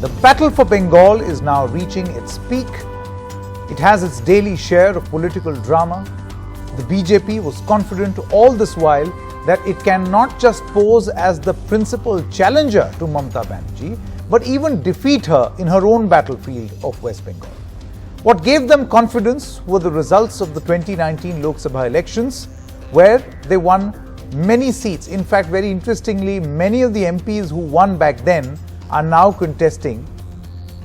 The battle for Bengal is now reaching its peak. It has its daily share of political drama. The BJP was confident all this while that it can not just pose as the principal challenger to Mamata Banerjee, but even defeat her in her own battlefield of West Bengal. What gave them confidence were the results of the 2019 Lok Sabha elections, where they won many seats. In fact, very interestingly, many of the MPs who won back then are now contesting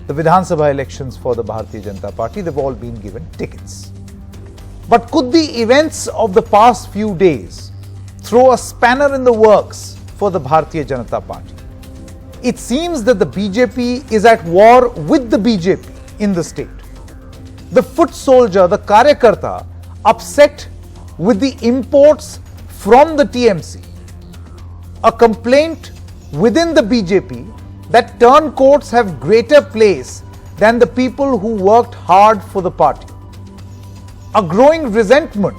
the Vidhan Sabha elections for the Bharatiya Janata Party. They've all been given tickets. But could the events of the past few days throw a spanner in the works for the Bharatiya Janata Party? It seems that the BJP is at war with the BJP in the state. The foot soldier, the Karyakarta, upset with the imports from the TMC. A complaint within the BJP that turncoats have greater place than the people who worked hard for the party. A growing resentment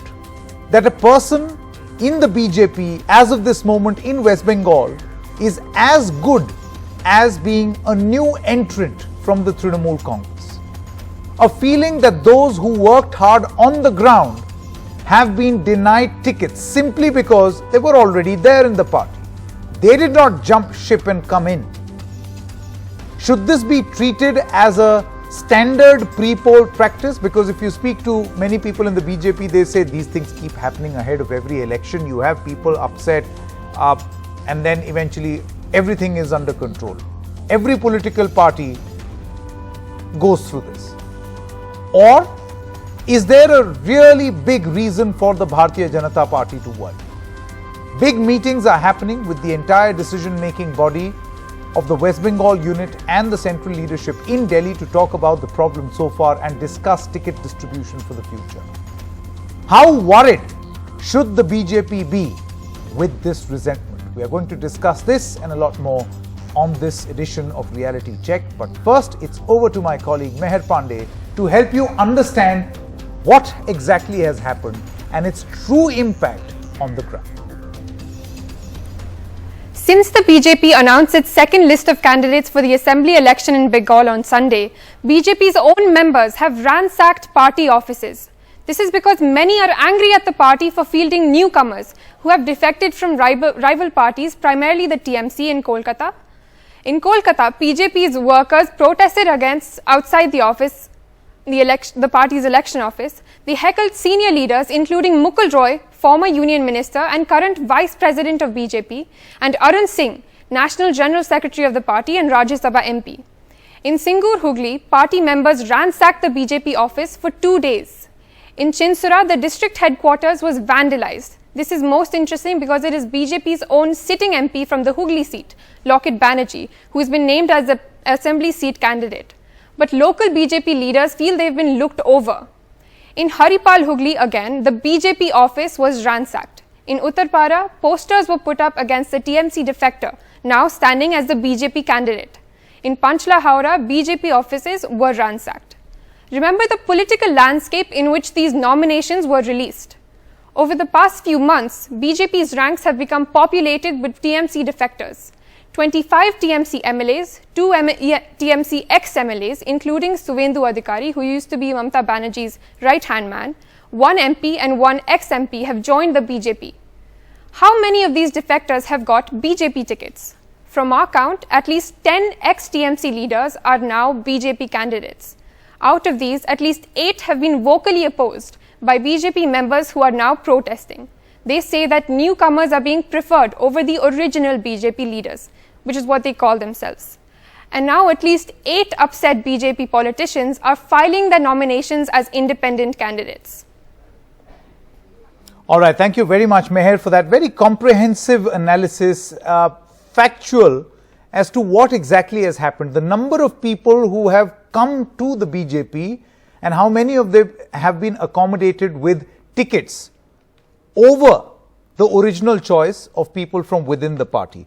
that a person in the BJP as of this moment in West Bengal is as good as being a new entrant from the Trinamool Congress. A feeling that those who worked hard on the ground have been denied tickets simply because they were already there in the party. They did not jump ship and come in. Should this be treated as a standard pre-poll practice? Because if you speak to many people in the BJP, they say these things keep happening ahead of every election. You have people upset and then eventually everything is under control. Every political party goes through this. Or is there a really big reason for the Bharatiya Janata Party to worry? Big meetings are happening with the entire decision-making body of the West Bengal unit and the central leadership in Delhi to talk about the problem so far and discuss ticket distribution for the future. How worried should the BJP be with this resentment? We are going to discuss this and a lot more on this edition of Reality Check. But first, it's over to my colleague Meher Pandey to help you understand what exactly has happened and its true impact on the ground. Since the BJP announced its second list of candidates for the assembly election in Bengal on Sunday, BJP's own members have ransacked party offices. This is because many are angry at the party for fielding newcomers who have defected from rival parties, primarily the TMC in Kolkata. In Kolkata, BJP's workers protested outside the office, the party's election office. They heckled senior leaders including Mukul Roy, former Union Minister and current Vice President of BJP, and Arun Singh, National General Secretary of the party and Rajya Sabha MP. In Singur Hooghly, party members ransacked the BJP office for 2 days. In Chinsura, the district headquarters was vandalized. This is most interesting because it is BJP's own sitting MP from the Hooghly seat, Lokit Banerjee, who has been named as the assembly seat candidate. But local BJP leaders feel they've been looked over. In Haripal Hooghly again, the BJP office was ransacked. In Uttarpara, posters were put up against the TMC defector, now standing as the BJP candidate. In Panchla Howrah, BJP offices were ransacked. Remember the political landscape in which these nominations were released. Over the past few months, BJP's ranks have become populated with TMC defectors. 25 TMC MLAs, 2 TMC ex-MLAs, including Suvendu Adhikari, who used to be Mamata Banerjee's right-hand man, 1 MP and 1 ex-MP have joined the BJP. How many of these defectors have got BJP tickets? From our count, at least 10 ex-TMC leaders are now BJP candidates. Out of these, at least 8 have been vocally opposed by BJP members who are now protesting. They say that newcomers are being preferred over the original BJP leaders, which is what they call themselves. And now at least 8 upset BJP politicians are filing their nominations as independent candidates. All right, thank you very much, Meher, for that very comprehensive analysis, factual as to what exactly has happened. The number of people who have come to the BJP and how many of them have been accommodated with tickets over the original choice of people from within the party.